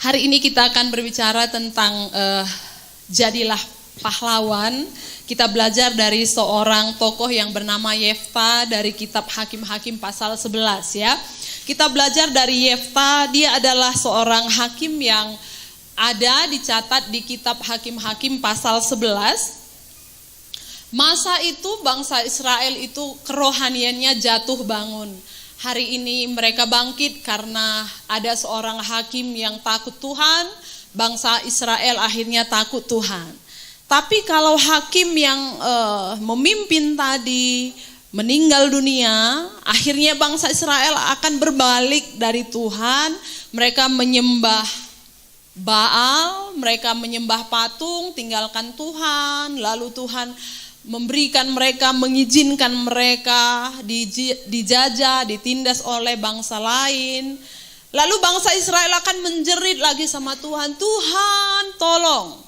Hari ini kita akan berbicara tentang jadilah pahlawan. Kita belajar dari seorang tokoh yang bernama Yefta dari kitab Hakim-Hakim pasal 11 ya. Kita belajar dari Yefta, dia adalah seorang hakim yang ada dicatat di kitab Hakim-Hakim pasal 11. Masa itu bangsa Israel itu kerohaniannya jatuh bangun. Hari ini mereka bangkit karena ada seorang hakim yang takut Tuhan, bangsa Israel akhirnya takut Tuhan. Tapi kalau hakim yang memimpin tadi meninggal dunia, akhirnya bangsa Israel akan berbalik dari Tuhan. Mereka menyembah Baal, mereka menyembah patung, tinggalkan Tuhan, lalu Tuhan memberikan mereka, mengizinkan mereka dijajah, ditindas oleh bangsa lain. Lalu bangsa Israel akan menjerit lagi sama Tuhan, Tuhan tolong.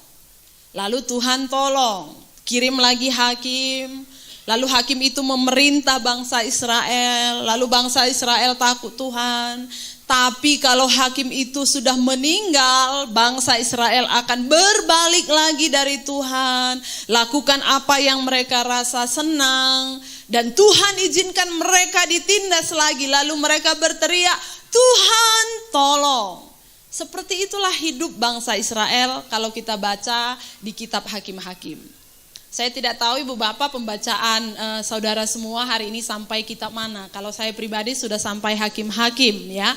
Lalu Tuhan tolong, kirim lagi hakim. Lalu hakim itu memerintah bangsa Israel, lalu bangsa Israel takut Tuhan. Tapi kalau hakim itu sudah meninggal, bangsa Israel akan berbalik lagi dari Tuhan, lakukan apa yang mereka rasa senang, dan Tuhan izinkan mereka ditindas lagi, lalu mereka berteriak, Tuhan tolong. Seperti itulah hidup bangsa Israel kalau kita baca di kitab Hakim-Hakim. Saya tidak tahu ibu bapak pembacaan saudara semua hari ini sampai kitab mana. Kalau saya pribadi sudah sampai Hakim-Hakim ya.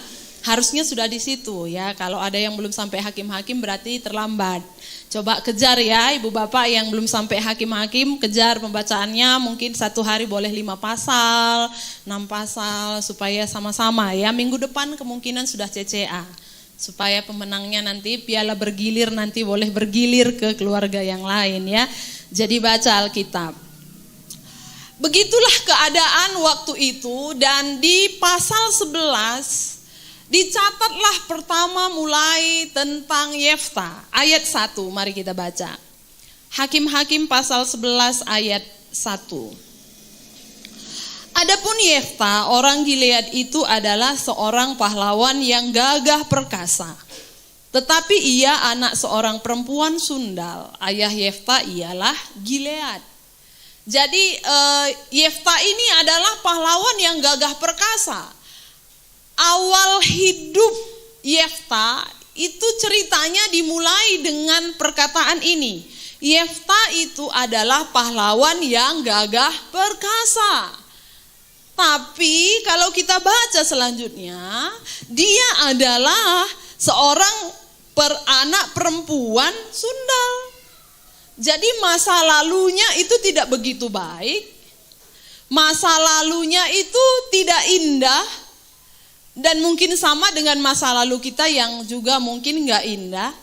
Harusnya sudah di situ ya. Kalau ada yang belum sampai Hakim-Hakim berarti terlambat. Coba kejar ya ibu bapak yang belum sampai Hakim-Hakim, kejar pembacaannya. Mungkin satu hari boleh 5 pasal, 6 pasal supaya sama-sama ya. Minggu depan kemungkinan sudah CCA. Supaya pemenangnya nanti piala bergilir nanti boleh bergilir ke keluarga yang lain ya. Jadi baca Alkitab. Begitulah keadaan waktu itu, dan di pasal 11 dicatatlah pertama mulai tentang Yefta. Ayat 1 mari kita baca. Hakim-Hakim pasal 11 ayat 1. Adapun Yefta orang Gilead itu adalah seorang pahlawan yang gagah perkasa. Tetapi ia anak seorang perempuan sundal. Ayah Yefta ialah Gilead. Jadi Yefta ini adalah pahlawan yang gagah perkasa. Awal hidup Yefta itu ceritanya dimulai dengan perkataan ini. Yefta itu adalah pahlawan yang gagah perkasa. Tapi kalau kita baca selanjutnya, dia adalah seorang anak perempuan sundal. Jadi masa lalunya itu tidak begitu baik. Masa lalunya itu tidak indah. Dan mungkin sama dengan masa lalu kita yang juga mungkin gak indah.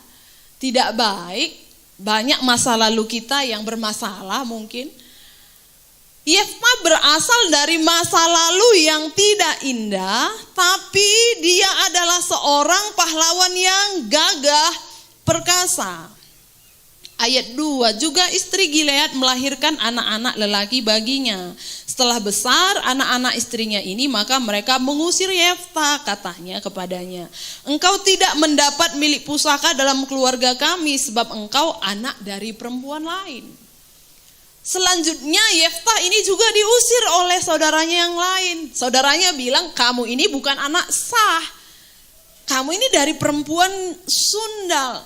Tidak baik. Banyak masa lalu kita yang bermasalah mungkin. Yefta berasal dari masa lalu yang tidak indah, tapi dia adalah seorang pahlawan yang gagah perkasa. Ayat 2, juga istri Gilead melahirkan anak-anak lelaki baginya. Setelah besar anak-anak istrinya ini, maka mereka mengusir Yefta, katanya kepadanya, engkau tidak mendapat milik pusaka dalam keluarga kami, sebab engkau anak dari perempuan lain. Selanjutnya Yefta ini juga diusir oleh saudaranya yang lain. Saudaranya bilang, kamu ini bukan anak sah. Kamu ini dari perempuan sundal.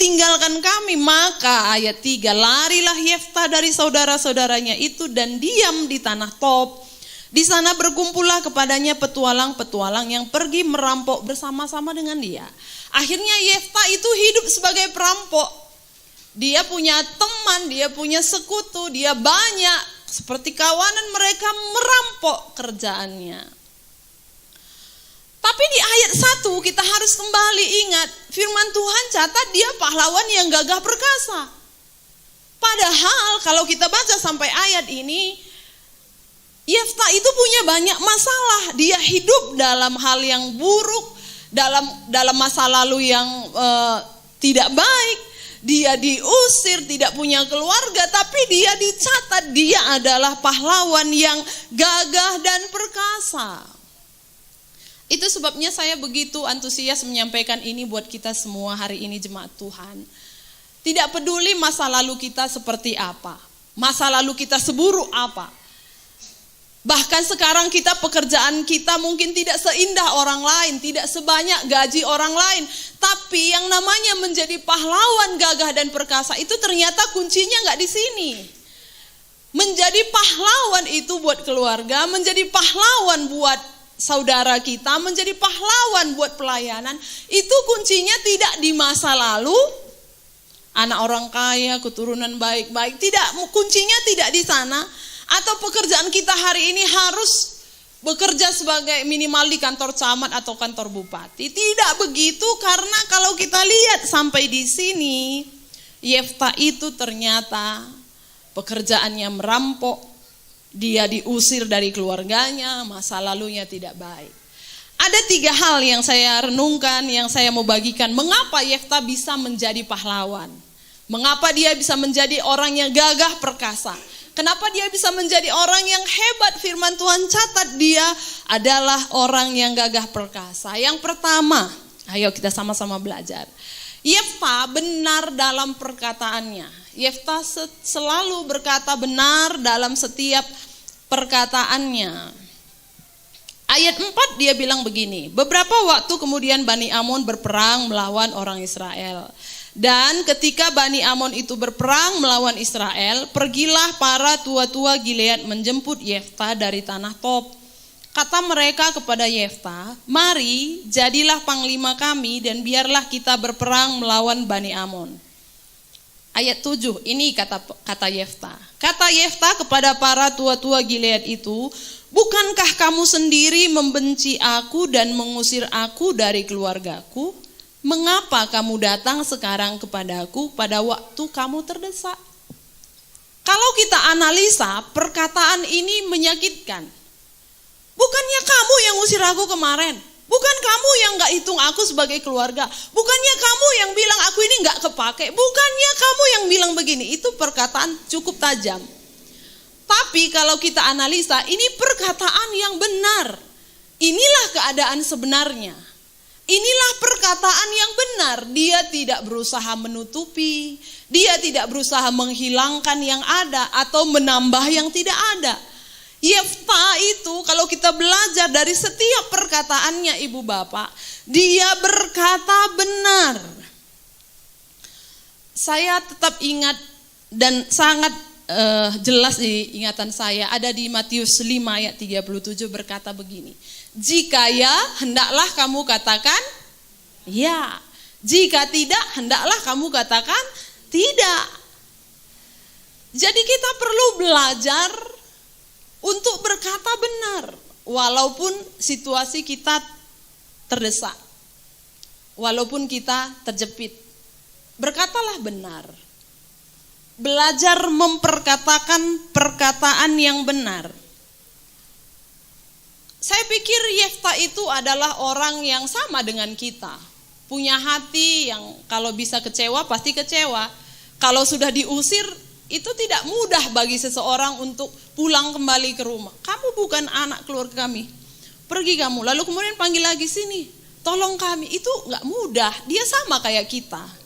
Tinggalkan kami. Maka ayat 3, larilah Yefta dari saudara-saudaranya itu dan diam di tanah Tob. Di sana berkumpullah kepadanya petualang-petualang yang pergi merampok bersama-sama dengan dia. Akhirnya Yefta itu hidup sebagai perampok. Dia punya teman, dia punya sekutu, dia banyak. Seperti kawanan mereka merampok kerjaannya. Tapi di ayat 1 kita harus kembali ingat. Firman Tuhan catat dia pahlawan yang gagah perkasa. Padahal kalau kita baca sampai ayat ini, Yefta itu punya banyak masalah. Dia hidup dalam hal yang buruk, dalam masa lalu yang tidak baik. Dia diusir, tidak punya keluarga, tapi dia dicatat dia adalah pahlawan yang gagah dan perkasa. Itu sebabnya saya begitu antusias menyampaikan ini buat kita semua hari ini jemaat Tuhan. Tidak peduli masa lalu kita seperti apa, masa lalu kita seburuk apa. Bahkan sekarang pekerjaan kita mungkin tidak seindah orang lain, tidak sebanyak gaji orang lain. Tapi yang namanya menjadi pahlawan gagah dan perkasa itu ternyata kuncinya nggak di sini. Menjadi pahlawan itu buat keluarga, menjadi pahlawan buat saudara kita, menjadi pahlawan buat pelayanan, itu kuncinya tidak di masa lalu, anak orang kaya, keturunan baik-baik, tidak, kuncinya tidak di sana. Atau pekerjaan kita hari ini harus bekerja sebagai minimal di kantor camat atau kantor bupati. Tidak begitu, karena kalau kita lihat sampai di sini, Yefta itu ternyata pekerjaannya merampok, dia diusir dari keluarganya, masa lalunya tidak baik. Ada 3 hal yang saya renungkan, yang saya mau bagikan. Mengapa Yefta bisa menjadi pahlawan? Mengapa dia bisa menjadi orang yang gagah perkasa? Kenapa dia bisa menjadi orang yang hebat? Firman Tuhan catat dia adalah orang yang gagah perkasa. Yang pertama, ayo kita sama-sama belajar. Yefta benar dalam perkataannya. Yefta selalu berkata benar dalam setiap perkataannya. Ayat 4 dia bilang begini, beberapa waktu kemudian Bani Amon berperang melawan orang Israel. Dan ketika Bani Amon itu berperang melawan Israel, pergilah para tua-tua Gilead menjemput Yefta dari tanah Tob. Kata mereka kepada Yefta, mari jadilah panglima kami dan biarlah kita berperang melawan Bani Amon. Ayat 7, ini kata Yefta. Kata Yefta kepada para tua-tua Gilead itu, bukankah kamu sendiri membenci aku dan mengusir aku dari keluargaku? Mengapa kamu datang sekarang kepadaku pada waktu kamu terdesak? Kalau kita analisa, perkataan ini menyakitkan. Bukannya kamu yang usir aku kemarin? Bukan kamu yang gak hitung aku sebagai keluarga? Bukannya kamu yang bilang aku ini gak kepake? Bukannya kamu yang bilang begini? Itu perkataan cukup tajam. Tapi kalau kita analisa, ini perkataan yang benar. Inilah keadaan sebenarnya. Inilah perkataan yang benar. Dia tidak berusaha menutupi, dia tidak berusaha menghilangkan yang ada atau menambah yang tidak ada. Yefta itu kalau kita belajar dari setiap perkataannya ibu bapak, dia berkata benar. Saya tetap ingat dan sangat jelas di ingatan saya, ada di Matius 5 ayat 37 berkata begini. Jika ya, hendaklah kamu katakan ya. Jika tidak, hendaklah kamu katakan tidak. Jadi kita perlu belajar untuk berkata benar, walaupun situasi kita terdesak, walaupun kita terjepit. Berkatalah benar. Belajar memperkatakan perkataan yang benar. Saya pikir Yefta itu adalah orang yang sama dengan kita. Punya hati yang kalau bisa kecewa pasti kecewa. Kalau sudah diusir, itu tidak mudah bagi seseorang untuk pulang kembali ke rumah. Kamu bukan anak keluarga kami, pergi kamu. Lalu kemudian panggil lagi sini, tolong kami. Itu gak mudah, dia sama kayak kita.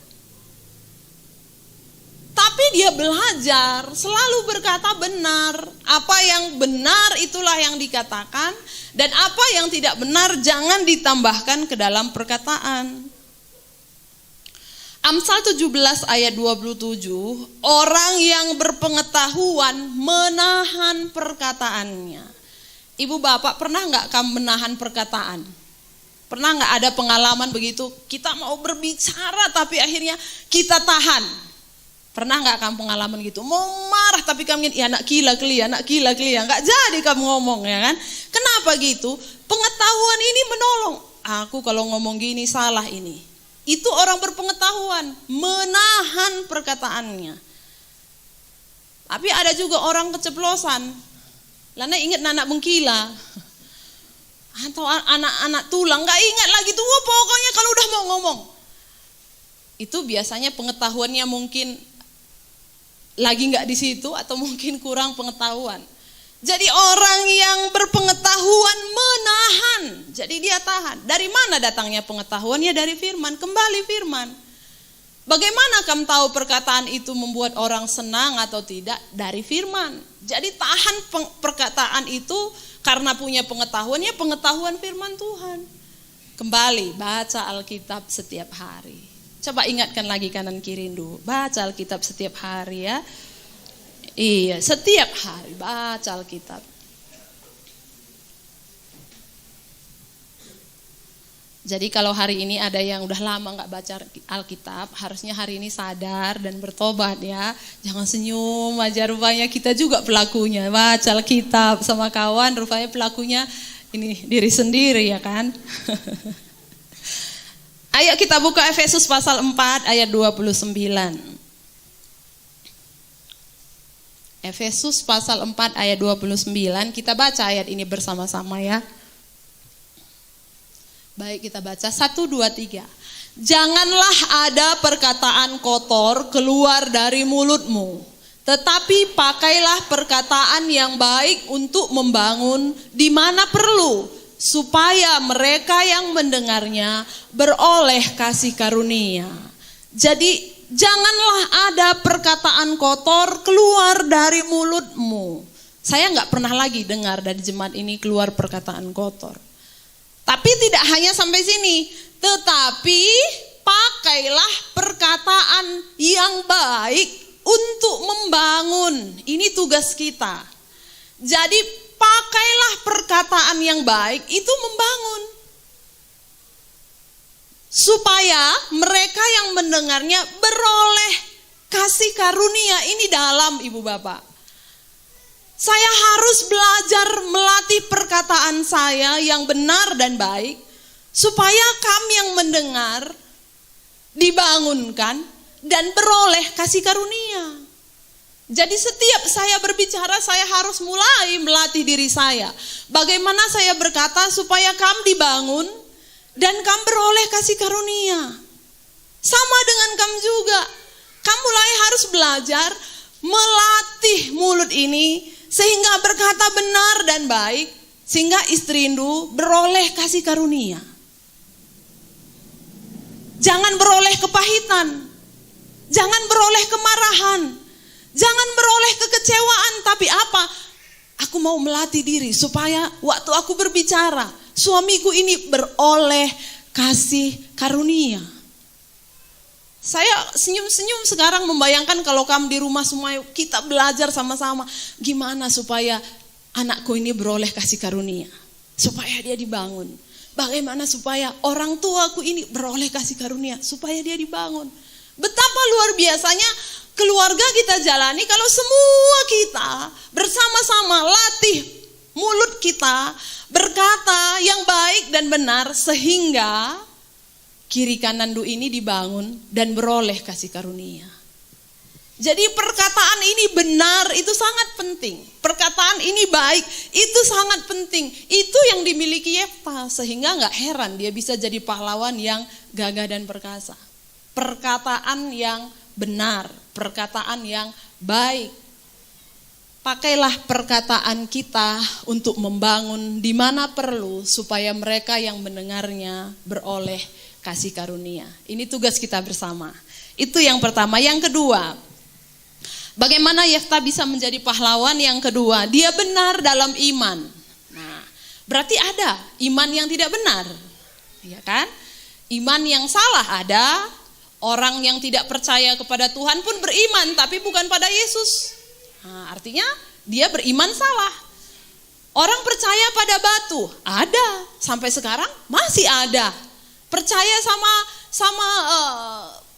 Tapi dia belajar selalu berkata benar. Apa yang benar itulah yang dikatakan, dan apa yang tidak benar jangan ditambahkan ke dalam perkataan. Amsal 17 ayat 27, orang yang berpengetahuan menahan perkataannya. Ibu bapak pernah gak kamu menahan perkataan? Pernah gak ada pengalaman begitu? Kita mau berbicara tapi akhirnya kita tahan. Pernah gak kamu pengalaman gitu? Mau marah tapi kamu ya anak gila kali, gak jadi kamu ngomong ya kan? Kenapa gitu? Pengetahuan ini menolong. Aku kalau ngomong gini salah ini. Itu orang berpengetahuan, menahan perkataannya. Tapi ada juga orang keceplosan. Lana ingat anak bengkila. Atau anak-anak tulang, gak ingat lagi tuh, pokoknya kalau udah mau ngomong. Itu biasanya pengetahuannya mungkin lagi nggak di situ atau mungkin kurang pengetahuan. Jadi orang yang berpengetahuan menahan. Jadi dia tahan. Dari mana datangnya pengetahuannya? Dari firman. Kembali firman. Bagaimana kamu tahu perkataan itu membuat orang senang atau tidak? Dari firman. Jadi tahan perkataan itu karena punya pengetahuannya, pengetahuan firman Tuhan. Kembali baca Alkitab setiap hari. Coba ingatkan lagi kanan kiri dulu. Baca Alkitab setiap hari ya. Iya, setiap hari baca Alkitab. Jadi kalau hari ini ada yang udah lama gak baca Alkitab, harusnya hari ini sadar dan bertobat ya. Jangan senyum aja, rupanya kita juga pelakunya. Baca Alkitab sama kawan, rupanya pelakunya ini diri sendiri ya kan. Ayo kita buka Efesus pasal 4 ayat 29. Efesus pasal 4 ayat 29, kita baca ayat ini bersama-sama ya. Baik, kita baca 1, 2, 3. Janganlah ada perkataan kotor keluar dari mulutmu, tetapi pakailah perkataan yang baik untuk membangun di mana perlu, supaya mereka yang mendengarnya beroleh kasih karunia. Jadi janganlah ada perkataan kotor keluar dari mulutmu. Saya gak pernah lagi dengar dari jemaat ini keluar perkataan kotor. Tapi tidak hanya sampai sini, tetapi pakailah perkataan yang baik untuk membangun. Ini tugas kita. Jadi pakailah perkataan yang baik itu membangun. Supaya mereka yang mendengarnya beroleh kasih karunia. Ini dalam, Ibu Bapak. Saya harus belajar melatih perkataan saya yang benar dan baik, supaya kami yang mendengar dibangunkan dan beroleh kasih karunia. Jadi setiap saya berbicara, saya harus mulai melatih diri saya. Bagaimana saya berkata supaya kamu dibangun dan kamu beroleh kasih karunia. Sama dengan kamu juga. Kamu mulai harus belajar melatih mulut ini sehingga berkata benar dan baik, sehingga istri Indu beroleh kasih karunia. Jangan beroleh kepahitan, jangan beroleh kemarahan, jangan beroleh kekecewaan. Tapi apa? Aku mau melatih diri supaya waktu aku berbicara, suamiku ini beroleh kasih karunia. Saya senyum-senyum sekarang membayangkan kalau kamu di rumah semua kita belajar sama-sama. Gimana supaya anakku ini beroleh kasih karunia. Supaya dia dibangun. Bagaimana supaya orang tuaku ini beroleh kasih karunia. Supaya dia dibangun. Betapa luar biasanya keluarga kita jalani kalau semua kita bersama-sama latih mulut kita berkata yang baik dan benar sehingga kiri kanan du ini dibangun dan beroleh kasih karunia. Jadi perkataan ini benar itu sangat penting. Perkataan ini baik itu sangat penting. Itu yang dimiliki Yefta, sehingga gak heran dia bisa jadi pahlawan yang gagah dan perkasa. Perkataan yang benar, perkataan yang baik. Pakailah perkataan kita untuk membangun di mana perlu supaya mereka yang mendengarnya beroleh kasih karunia. Ini tugas kita bersama. Itu yang pertama. Yang kedua, bagaimana Yefta bisa menjadi pahlawan? Yang kedua, dia benar dalam iman. Nah, berarti ada iman yang tidak benar, ya kan? Iman yang salah ada. Orang yang tidak percaya kepada Tuhan pun beriman, tapi bukan pada Yesus. Nah, artinya dia beriman salah. Orang percaya pada batu, ada. Sampai sekarang masih ada. Percaya sama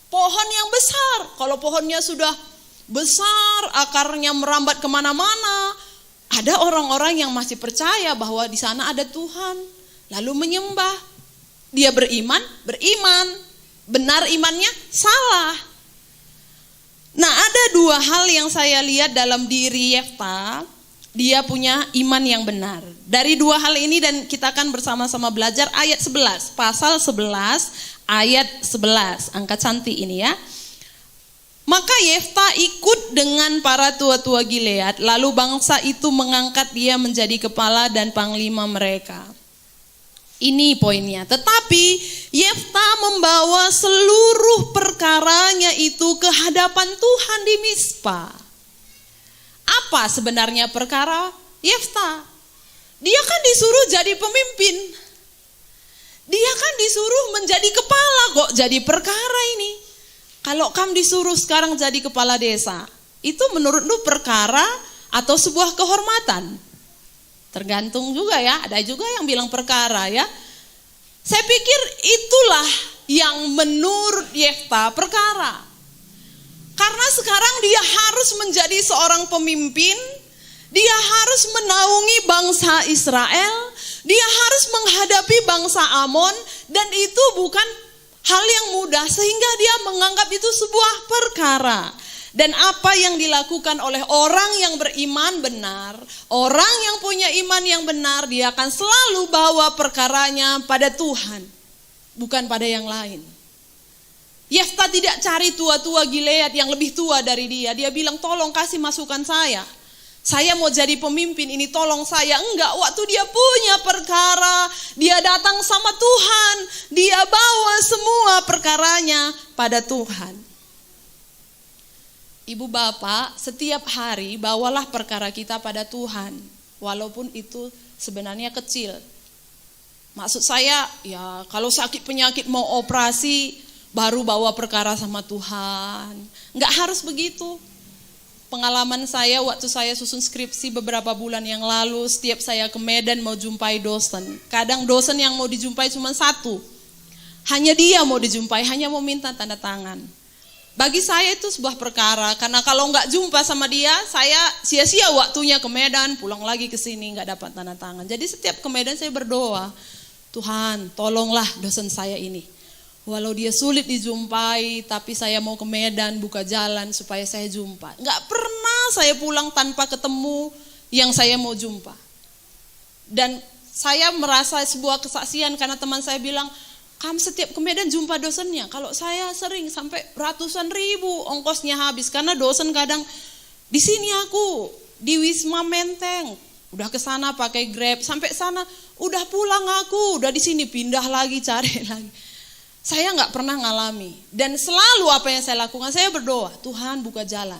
pohon yang besar. Kalau pohonnya sudah besar, akarnya merambat kemana-mana, ada orang-orang yang masih percaya bahwa di sana ada Tuhan, lalu menyembah. Dia beriman, benar imannya salah. Nah, ada dua hal yang saya lihat dalam diri Yefta. Dia punya iman yang benar. Dari dua hal ini dan kita akan bersama-sama belajar ayat 11. Pasal 11 ayat 11. Angkat cantik ini ya. Maka Yefta ikut dengan para tua-tua Gilead, lalu bangsa itu mengangkat dia menjadi kepala dan panglima mereka. Ini poinnya. Tetapi Yefta membawa seluruh perkaranya itu ke hadapan Tuhan di Mizpa. Apa sebenarnya perkara Yefta? Dia kan disuruh jadi pemimpin. Dia kan disuruh menjadi kepala, kok jadi perkara ini. Kalau kamu disuruh sekarang jadi kepala desa, itu menurut lu perkara atau sebuah kehormatan? Tergantung juga ya, ada juga yang bilang perkara ya. Saya pikir itulah yang menurut Yefta perkara. Karena sekarang dia harus menjadi seorang pemimpin, dia harus menaungi bangsa Israel, dia harus menghadapi bangsa Amon, dan itu bukan hal yang mudah sehingga dia menganggap itu sebuah perkara. Dan apa yang dilakukan oleh orang yang beriman benar, orang yang punya iman yang benar, dia akan selalu bawa perkaranya pada Tuhan, bukan pada yang lain. Yefta tidak cari tua-tua Gilead yang lebih tua dari dia. Dia bilang, tolong kasih masukan saya. Saya mau jadi pemimpin, ini tolong saya. Enggak, waktu dia punya perkara, dia datang sama Tuhan. Dia bawa semua perkaranya pada Tuhan. Ibu bapak, setiap hari bawalah perkara kita pada Tuhan. Walaupun itu sebenarnya kecil. Maksud saya, ya kalau sakit penyakit mau operasi, baru bawa perkara sama Tuhan. Enggak harus begitu. Pengalaman saya waktu saya susun skripsi beberapa bulan yang lalu, setiap saya ke Medan mau jumpai dosen. Kadang dosen yang mau dijumpai cuma satu. Hanya dia mau dijumpai, hanya mau minta tanda tangan. Bagi saya itu sebuah perkara, karena kalau enggak jumpa sama dia, saya sia-sia waktunya ke Medan, pulang lagi ke sini enggak dapat tanda tangan. Jadi setiap ke Medan saya berdoa, Tuhan tolonglah dosen saya ini. Walau dia sulit dijumpai, tapi saya mau ke Medan buka jalan supaya saya jumpa. Enggak pernah saya pulang tanpa ketemu yang saya mau jumpa. Dan saya merasa sebuah kesaksian karena teman saya bilang, kamu setiap ke Medan jumpa dosennya. Kalau saya sering sampai ratusan ribu ongkosnya habis. Karena dosen kadang, di sini aku, di Wisma Menteng. Udah ke sana pakai Grab, sampai sana udah pulang aku, udah di sini pindah lagi, cari lagi. Saya nggak pernah ngalami, dan selalu apa yang saya lakukan, saya berdoa, Tuhan buka jalan,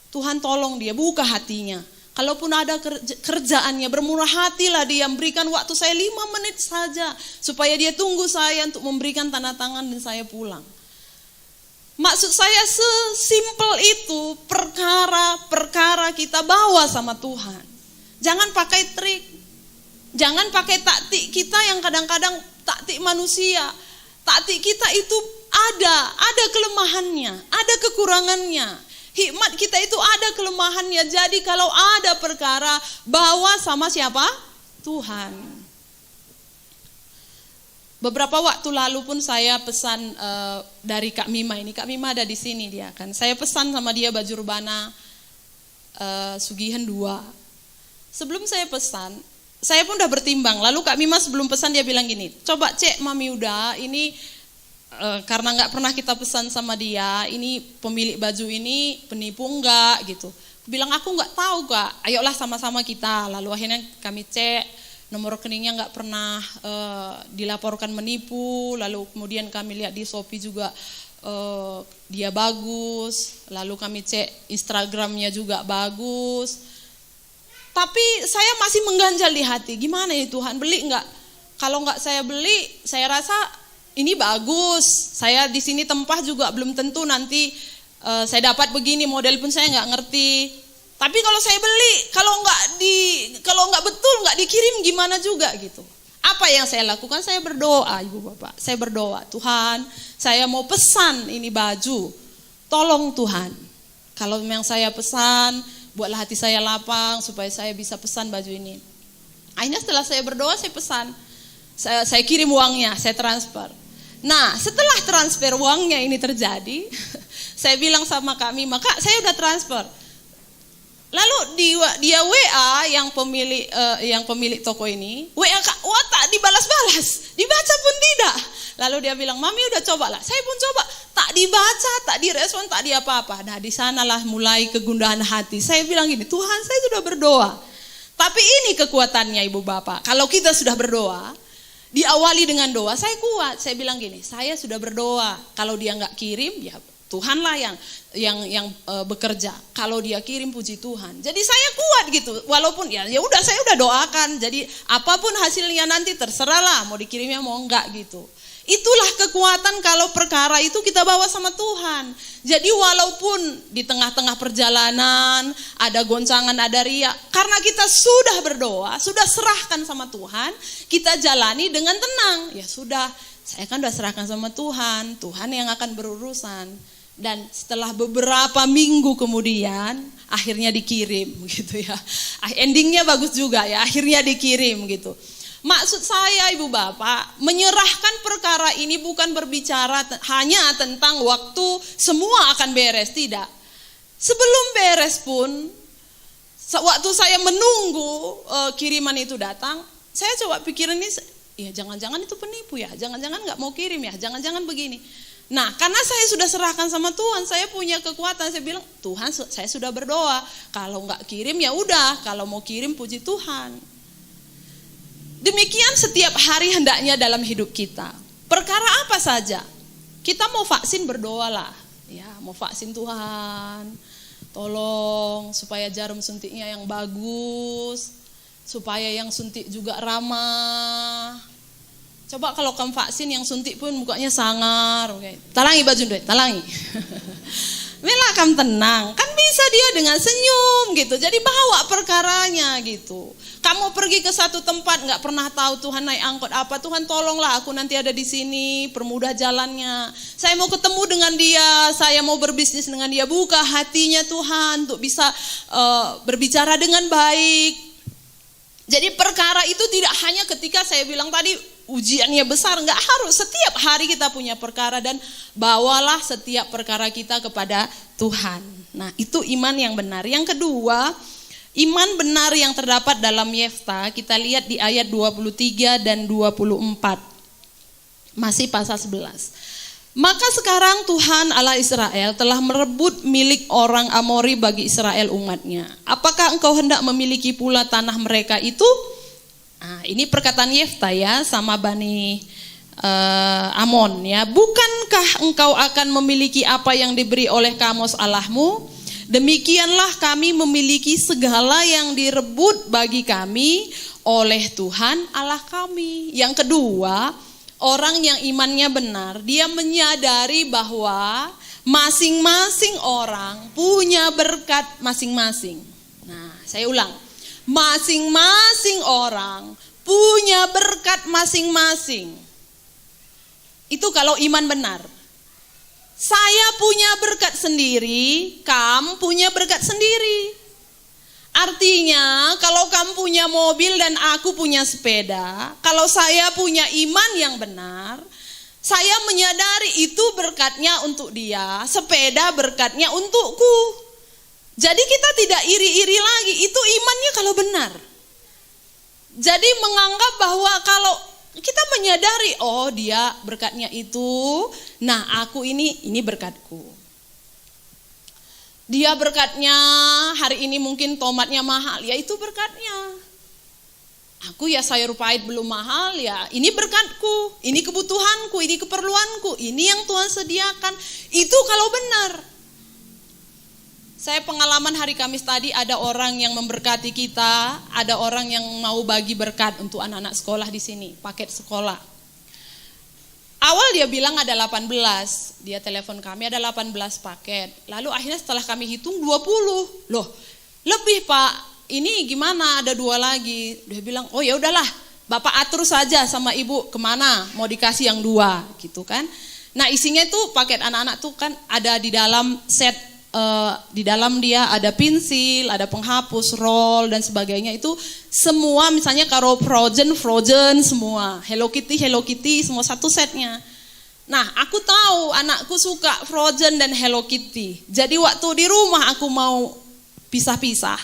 Tuhan tolong dia, buka hatinya. Kalaupun ada kerjaannya, bermurah hatilah dia, berikan waktu saya 5 menit saja, supaya dia tunggu saya untuk memberikan tanda tangan dan saya pulang. Maksud saya sesimpel itu, perkara-perkara kita bawa sama Tuhan. Jangan pakai trik, jangan pakai taktik kita yang kadang-kadang taktik manusia. Taktik kita itu ada kelemahannya, ada kekurangannya. Hikmat kita itu ada kelemahannya. Jadi kalau ada perkara, bawa sama siapa? Tuhan. Beberapa waktu lalu pun saya pesan dari Kak Mima ini. Kak Mima ada di sini dia kan. Saya pesan sama dia baju rebana Sugihan 2. Sebelum saya pesan, saya pun udah bertimbang. Lalu Kak Mima sebelum pesan dia bilang gini, coba cek Mami Uda, ini karena nggak pernah kita pesan sama dia, ini pemilik baju ini penipu enggak gitu. Bilang aku nggak tahu Kak, ayolah sama-sama kita. Lalu akhirnya kami cek, nomor rekeningnya nggak pernah dilaporkan menipu. Lalu kemudian kami lihat di Shopee juga dia bagus. Lalu kami cek Instagramnya juga bagus. Tapi saya masih mengganjal di hati, gimana ya Tuhan, beli enggak? Kalau enggak saya beli, saya rasa ini bagus. Saya di sini tempah juga belum tentu nanti saya dapat begini, model pun saya enggak ngerti. Tapi kalau saya beli, kalau enggak betul, enggak dikirim gimana juga gitu. Apa yang saya lakukan? Saya berdoa, Ibu Bapak. Saya berdoa, Tuhan, saya mau pesan ini baju. Tolong Tuhan. Kalau memang saya pesan, buatlah hati saya lapang supaya saya bisa pesan baju ini. Akhirnya setelah saya berdoa, saya pesan. Saya kirim uangnya, saya transfer. Nah, setelah transfer uangnya ini terjadi, saya bilang sama Kak Mima, Kak, saya udah transfer. Lalu dia WA yang pemilik toko ini, WA Kak, wah tak dibalas-balas, dibaca pun tidak. Lalu dia bilang, Mami udah coba lah. Saya pun coba, tak Tak dibaca, tak direspon, tak di apa-apa. Nah, di sanalah mulai kegundahan hati. Saya bilang gini, Tuhan, saya sudah berdoa. Tapi ini kekuatannya Ibu Bapak. Kalau kita sudah berdoa, diawali dengan doa, saya kuat. Saya bilang gini, saya sudah berdoa. Kalau dia nggak kirim, ya Tuhanlah yang bekerja. Kalau dia kirim, puji Tuhan. Jadi saya kuat gitu. Walaupun ya udah, saya udah doakan. Jadi apapun hasilnya nanti terserahlah, mau dikirimnya mau enggak gitu. Itulah kekuatan kalau perkara itu kita bawa sama Tuhan. Jadi walaupun di tengah-tengah perjalanan ada goncangan, ada riak, karena kita sudah berdoa, sudah serahkan sama Tuhan, kita jalani dengan tenang. Ya sudah, saya kan udah serahkan sama Tuhan, Tuhan yang akan berurusan. Dan setelah beberapa minggu kemudian akhirnya dikirim gitu ya. Endingnya bagus juga ya, akhirnya dikirim gitu. Maksud saya Ibu Bapak, menyerahkan perkara ini bukan berbicara hanya tentang waktu semua akan beres, tidak. Sebelum beres pun, waktu saya menunggu kiriman itu datang, saya coba pikirin ini, ya jangan-jangan itu penipu ya, jangan-jangan gak mau kirim ya, jangan-jangan begini. Nah, karena saya sudah serahkan sama Tuhan, saya punya kekuatan, saya bilang, Tuhan saya sudah berdoa, kalau gak kirim ya udah, kalau mau kirim puji Tuhan. Demikian setiap hari hendaknya dalam hidup kita. Perkara apa saja. Kita mau vaksin, berdoalah. Ya, mau vaksin Tuhan. Tolong supaya jarum suntiknya yang bagus. Supaya yang suntik juga ramah. Coba kalau kamu vaksin yang suntik pun mukanya sangar. Okay. Talangi baju deh, talangi. Mela kamu tenang. Kan bisa dia dengan senyum gitu. Jadi bawa perkaranya gitu. Kamu pergi ke satu tempat nggak pernah tahu Tuhan naik angkot apa, Tuhan tolonglah aku nanti ada di sini, permudah jalannya. Saya mau ketemu dengan dia, saya mau berbisnis dengan dia, buka hatinya Tuhan untuk bisa berbicara dengan baik. Jadi perkara itu tidak hanya ketika saya bilang tadi ujiannya besar, nggak harus setiap hari kita punya perkara dan bawalah setiap perkara kita kepada Tuhan. Nah itu iman yang benar. Yang kedua, iman benar yang terdapat dalam Yefta, kita lihat di ayat 23 dan 24. Masih pasal 11. Maka sekarang Tuhan Allah Israel telah merebut milik orang Amori bagi Israel umatnya. Apakah engkau hendak memiliki pula tanah mereka itu? Nah, ini perkataan Yefta ya sama Bani Amon ya. Bukankah engkau akan memiliki apa yang diberi oleh Kamos Allahmu? Demikianlah kami memiliki segala yang direbut bagi kami oleh Tuhan Allah kami. Yang kedua, orang yang imannya benar, dia menyadari bahwa masing-masing orang punya berkat masing-masing. Nah, saya ulang. Masing-masing orang punya berkat masing-masing. Itu kalau iman benar. Saya punya berkat sendiri, kamu punya berkat sendiri. Artinya kalau kamu punya mobil dan aku punya sepeda, kalau saya punya iman yang benar, saya menyadari itu berkatnya untuk dia, sepeda berkatnya untukku. Jadi kita tidak iri-iri lagi, itu imannya kalau benar. Jadi menganggap bahwa kalau kita menyadari, oh dia berkatnya itu, nah aku ini berkatku. Dia berkatnya hari ini mungkin tomatnya mahal, ya itu berkatnya. Aku ya sayur pahit belum mahal, ya ini berkatku, ini kebutuhanku, ini keperluanku, ini yang Tuhan sediakan. Itu kalau benar. Saya pengalaman hari Kamis tadi ada orang yang memberkati kita, ada orang yang mau bagi berkat untuk anak-anak sekolah di sini, paket sekolah. Awal dia bilang ada 18, dia telepon kami ada 18 paket. Lalu akhirnya setelah kami hitung 20, loh lebih Pak, ini gimana ada 2 lagi. Dia bilang oh ya udahlah, Bapak atur saja sama Ibu kemana mau dikasih yang 2 gitu kan. Nah isinya tuh paket anak-anak tuh kan ada di dalam set. Di dalam dia ada pensil, ada penghapus, roll dan sebagainya. Itu semua misalnya kalau Frozen semua, Hello Kitty semua satu setnya. Nah aku tahu anakku suka Frozen dan Hello Kitty. Jadi waktu di rumah aku mau pisah-pisah,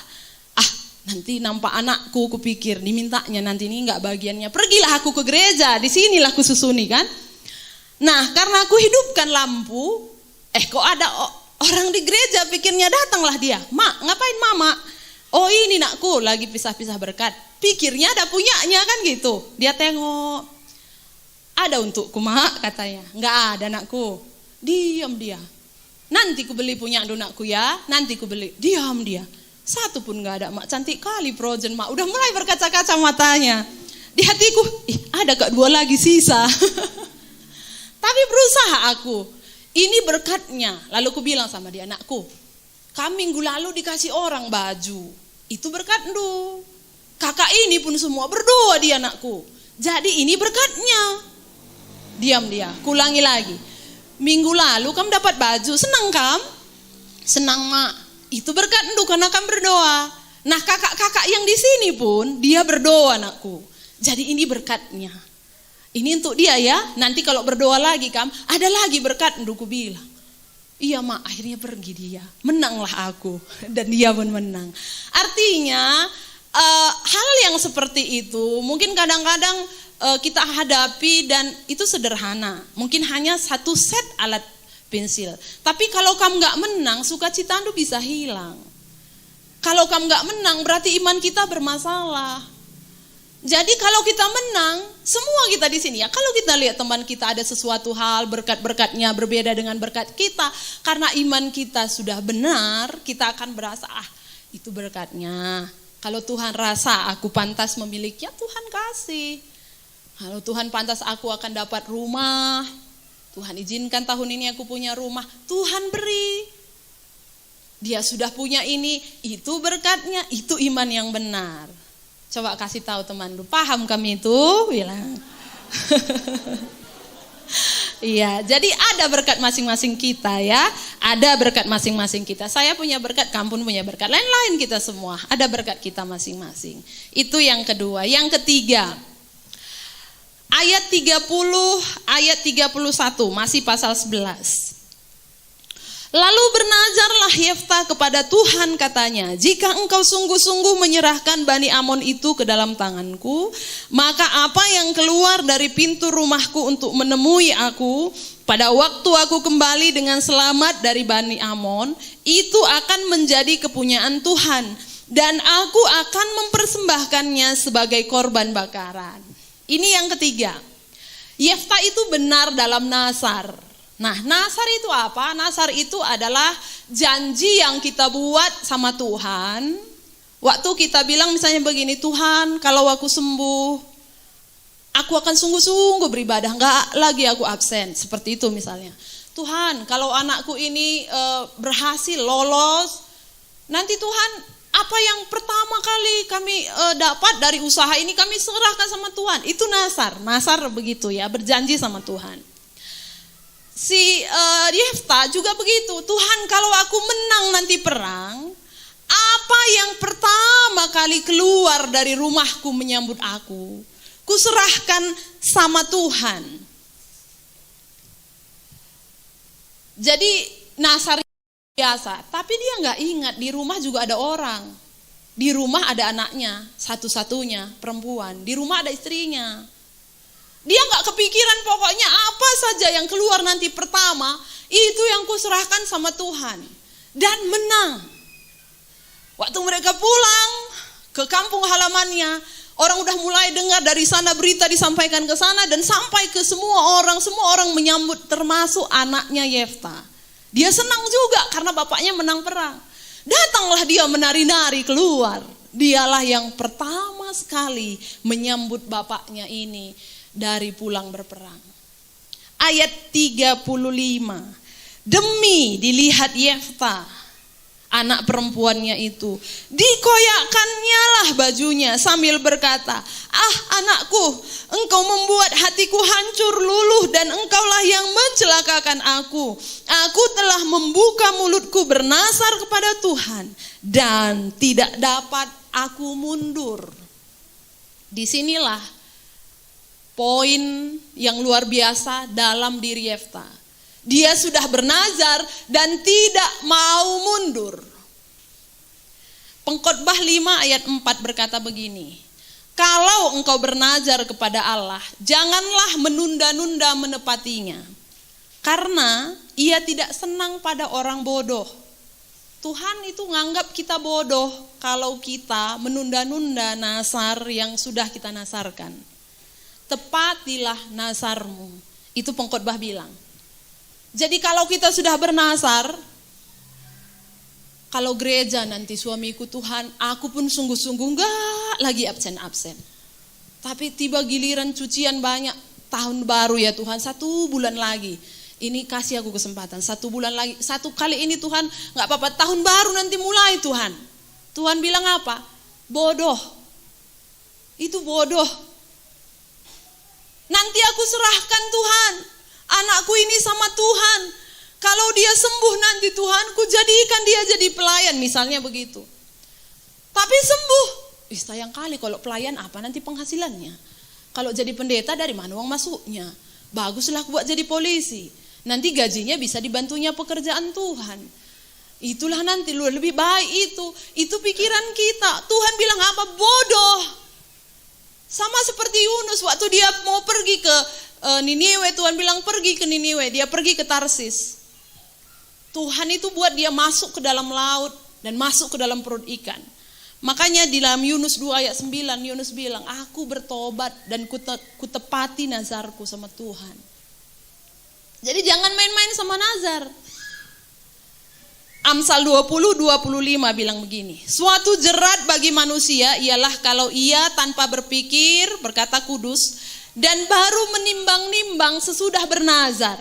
nanti nampak anakku, kupikir dimintanya nanti ini enggak bagiannya. Pergilah aku ke gereja, di sinilah aku susuni kan. Nah karena aku hidupkan lampu, Kok ada orang di gereja, pikirnya datanglah dia. Mak, ngapain mama? Oh ini nakku, lagi pisah-pisah berkat. Pikirnya ada punyanya kan gitu. Dia tengok, ada untukku mak katanya. Enggak ada nakku. Diam dia. Nanti ku beli punya anakku ya, nanti ku beli. Diam dia. Satu pun enggak ada mak, cantik kali Frozen mak. Udah mulai berkaca-kaca matanya. Di hatiku, ada kak 2 lagi sisa. Tapi berusaha aku. Ini berkatnya. Lalu ku bilang sama dia, anakku, kami minggu lalu dikasih orang baju. Itu berkat lu. Kakak ini pun semua berdoa dia anakku. Jadi ini berkatnya. Diam dia. Kulangi lagi. Minggu lalu kamu dapat baju. Senang kam? Senang mak. Itu berkat lu karena kamu berdoa. Nah kakak-kakak yang di sini pun dia berdoa anakku. Jadi ini berkatnya. Ini untuk dia ya. Nanti kalau berdoa lagi kam, ada lagi berkat lu, ku bilang. Iya mak, akhirnya pergi dia. Menanglah aku. Dan dia pun menang. Artinya hal yang seperti itu mungkin kadang-kadang kita hadapi dan itu sederhana. Mungkin hanya 1 set alat pensil. Tapi kalau kamu gak menang, sukacita itu bisa hilang. Kalau kamu gak menang, berarti iman kita bermasalah. Jadi kalau kita menang, semua kita di sini ya. Kalau kita lihat teman kita ada sesuatu hal, berkat-berkatnya berbeda dengan berkat kita, karena iman kita sudah benar, kita akan berasa itu berkatnya. Kalau Tuhan rasa aku pantas memilikinya, Tuhan kasih. Kalau Tuhan pantas aku akan dapat rumah, Tuhan izinkan tahun ini aku punya rumah, Tuhan beri. Dia sudah punya ini, itu berkatnya, itu iman yang benar. Coba kasih tahu teman lu, paham kami itu? Bilang. Iya, jadi ada berkat masing-masing kita ya. Ada berkat masing-masing kita. Saya punya berkat, kamu pun punya berkat. Lain-lain kita semua, ada berkat kita masing-masing. Itu yang kedua. Yang ketiga, ayat 30, ayat 31, masih pasal 11. Lalu bernazarlah Yefta kepada Tuhan katanya, jika engkau sungguh-sungguh menyerahkan Bani Amon itu ke dalam tanganku, maka apa yang keluar dari pintu rumahku untuk menemui aku, pada waktu aku kembali dengan selamat dari Bani Amon, itu akan menjadi kepunyaan Tuhan, dan aku akan mempersembahkannya sebagai korban bakaran. Ini yang ketiga, Yefta itu benar dalam nazar. Nah, nazar itu apa? Nazar itu adalah janji yang kita buat sama Tuhan. Waktu kita bilang misalnya begini, Tuhan kalau aku sembuh, aku akan sungguh-sungguh beribadah, enggak lagi aku absen. Seperti itu misalnya. Tuhan kalau anakku ini berhasil lolos, nanti Tuhan apa yang pertama kali kami dapat dari usaha ini kami serahkan sama Tuhan. Itu nazar. Nazar begitu ya, berjanji sama Tuhan. Si Yefta juga begitu. Tuhan kalau aku menang nanti perang, apa yang pertama kali keluar dari rumahku menyambut aku, kuserahkan sama Tuhan. Jadi nazar biasa, tapi dia gak ingat di rumah juga ada orang. Di rumah ada anaknya, satu-satunya perempuan. Di rumah ada istrinya. Dia gak kepikiran pokoknya apa saja yang keluar nanti pertama, itu yang kuserahkan sama Tuhan. Dan menang. Waktu mereka pulang ke kampung halamannya, orang udah mulai dengar dari sana berita disampaikan ke sana dan sampai ke semua orang menyambut termasuk anaknya Yefta. Dia senang juga karena bapaknya menang perang. Datanglah dia menari-nari keluar. Dialah yang pertama sekali menyambut bapaknya ini dari pulang berperang. Ayat 35. Demi dilihat Yefta, anak perempuannya itu, dikoyakkannya lah bajunya sambil berkata, anakku, engkau membuat hatiku hancur luluh dan engkaulah yang mencelakakan aku. Aku telah membuka mulutku bernazar kepada Tuhan dan tidak dapat aku mundur. Disinilah poin yang luar biasa dalam diri Yefta. Dia sudah bernazar dan tidak mau mundur. Pengkhotbah 5 ayat 4 berkata begini, kalau engkau bernazar kepada Allah, janganlah menunda-nunda menepatinya. Karena ia tidak senang pada orang bodoh. Tuhan itu nganggap kita bodoh kalau kita menunda-nunda nasar yang sudah kita nasarkan. Tepatilah nasarmu. Itu pengkhotbah bilang. Jadi kalau kita sudah bernasar, kalau gereja nanti suamiku Tuhan, aku pun sungguh-sungguh enggak lagi absen-absen. Tapi tiba giliran cucian banyak, tahun baru ya Tuhan, 1 bulan lagi. Ini kasih aku kesempatan, 1 bulan lagi, 1 kali ini Tuhan, gak apa-apa, tahun baru nanti mulai Tuhan. Tuhan bilang apa? Bodoh. Itu bodoh. Nanti aku serahkan Tuhan, anakku ini sama Tuhan. Kalau dia sembuh nanti Tuhan, ku jadikan dia jadi pelayan, misalnya begitu. Tapi sembuh, sayang kali kalau pelayan apa nanti penghasilannya. Kalau jadi pendeta dari mana uang masuknya? Baguslah buat jadi polisi. Nanti gajinya bisa dibantunya pekerjaan Tuhan. Itulah nanti lebih baik itu. Itu pikiran kita. Tuhan bilang apa? Bodoh. Sama seperti Yunus waktu dia mau pergi ke Niniwe, Tuhan bilang pergi ke Niniwe. Dia pergi ke Tarsis. Tuhan itu buat dia masuk ke dalam laut dan masuk ke dalam perut ikan. Makanya di dalam Yunus 2 ayat 9 Yunus bilang, aku bertobat dan kutepati nazarku sama Tuhan. Jadi jangan main-main sama nazar. Amsal 20:25 bilang begini, suatu jerat bagi manusia ialah kalau ia tanpa berpikir berkata kudus dan baru menimbang-nimbang sesudah bernazar.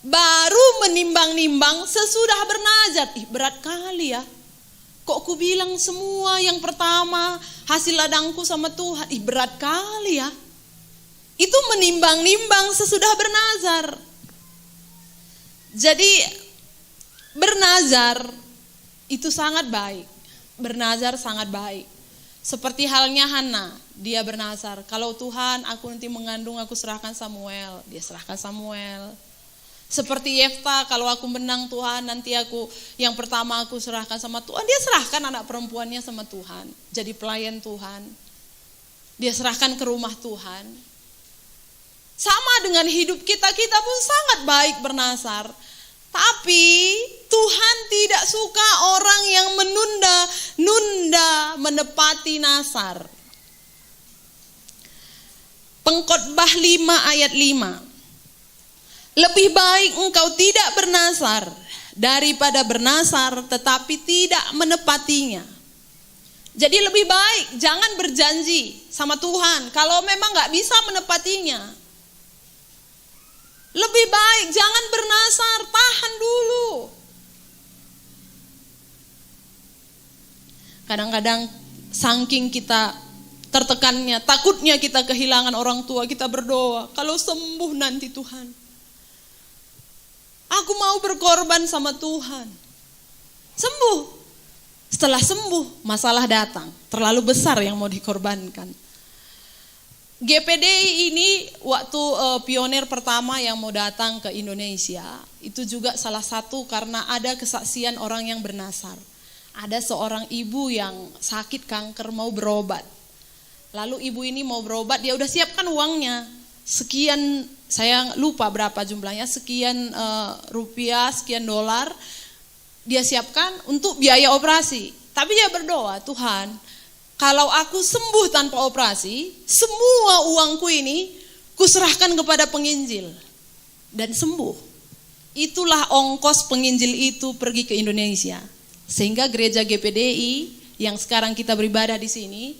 Baru menimbang-nimbang sesudah bernazar. Berat kali ya. Kok ku bilang semua yang pertama hasil ladangku sama Tuhan. Berat kali ya. Itu menimbang-nimbang sesudah bernazar. Jadi bernazar itu sangat baik. Bernazar sangat baik. Seperti halnya Hana, dia bernazar. Kalau Tuhan aku nanti mengandung aku serahkan Samuel. Dia serahkan Samuel. Seperti Yefta, kalau aku menang Tuhan nanti aku yang pertama aku serahkan sama Tuhan. Dia serahkan anak perempuannya sama Tuhan. Jadi pelayan Tuhan. Dia serahkan ke rumah Tuhan. Sama dengan hidup kita pun sangat baik bernazar. Tapi Tuhan tidak suka orang yang menunda menepati nazar. Pengkhotbah 5 ayat 5. Lebih baik engkau tidak bernazar daripada bernazar tetapi tidak menepatinya. Jadi lebih baik jangan berjanji sama Tuhan kalau memang gak bisa menepatinya. Lebih baik jangan bernazar, tahan dulu. Kadang-kadang saking kita tertekannya, takutnya kita kehilangan orang tua, kita berdoa, kalau sembuh nanti Tuhan. Aku mau berkorban sama Tuhan. Sembuh. Setelah sembuh, masalah datang. Terlalu besar yang mau dikorbankan. GPDI ini waktu pionir pertama yang mau datang ke Indonesia, itu juga salah satu karena ada kesaksian orang yang bernazar. Ada seorang ibu yang sakit kanker mau berobat. Lalu ibu ini mau berobat, dia udah siapkan uangnya. Sekian, saya lupa berapa jumlahnya, sekian rupiah, sekian dolar. Dia siapkan untuk biaya operasi. Tapi dia berdoa, Tuhan, kalau aku sembuh tanpa operasi, semua uangku ini kuserahkan kepada penginjil. Dan sembuh. Itulah ongkos penginjil itu pergi ke Indonesia. Sehingga gereja GPDI yang sekarang kita beribadah di sini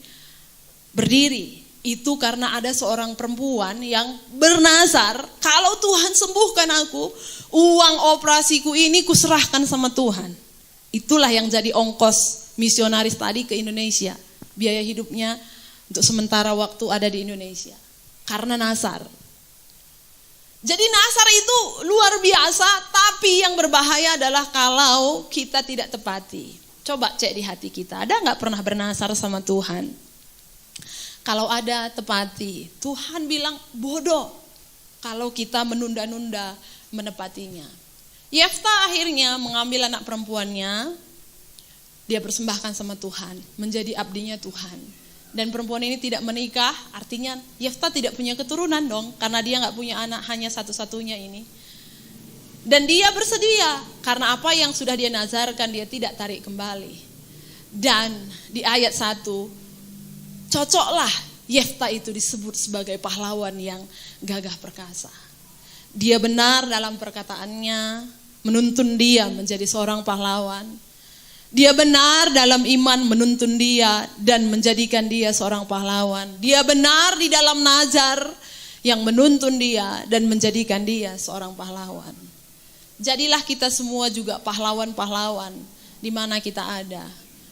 berdiri. Itu karena ada seorang perempuan yang bernazar, kalau Tuhan sembuhkan aku, uang operasiku ini kuserahkan sama Tuhan. Itulah yang jadi ongkos misionaris tadi ke Indonesia. Biaya hidupnya untuk sementara waktu ada di Indonesia. Karena nazar. Jadi nazar itu luar biasa, tapi yang berbahaya adalah kalau kita tidak tepati. Coba cek di hati kita, ada gak pernah bernazar sama Tuhan? Kalau ada, tepati. Tuhan bilang bodoh kalau kita menunda-nunda menepatinya. Yefta akhirnya mengambil anak perempuannya, dia persembahkan sama Tuhan, menjadi abdinya Tuhan. Dan perempuan ini tidak menikah, artinya Yefta tidak punya keturunan dong, karena dia gak punya anak, hanya satu-satunya ini. Dan dia bersedia karena apa yang sudah dia nazarkan dia tidak tarik kembali. Dan di ayat 1, cocoklah Yefta itu disebut sebagai pahlawan yang gagah perkasa. Dia benar dalam perkataannya, menuntun dia menjadi seorang pahlawan. Dia benar dalam iman menuntun dia dan menjadikan dia seorang pahlawan. Dia benar di dalam nazar yang menuntun dia dan menjadikan dia seorang pahlawan. Jadilah kita semua juga pahlawan-pahlawan di mana kita ada.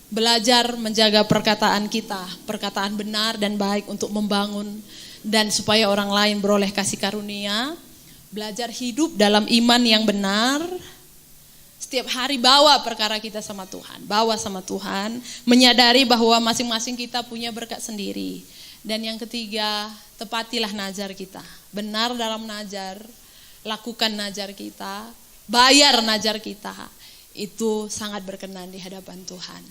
Belajar menjaga perkataan kita, perkataan benar dan baik untuk membangun dan supaya orang lain beroleh kasih karunia. Belajar hidup dalam iman yang benar. Setiap hari bawa perkara kita sama Tuhan, bawa sama Tuhan, menyadari bahwa masing-masing kita punya berkat sendiri. Dan yang ketiga, tepatilah nazar kita. Benar dalam nazar, lakukan nazar kita, bayar nazar kita. Itu sangat berkenan di hadapan Tuhan.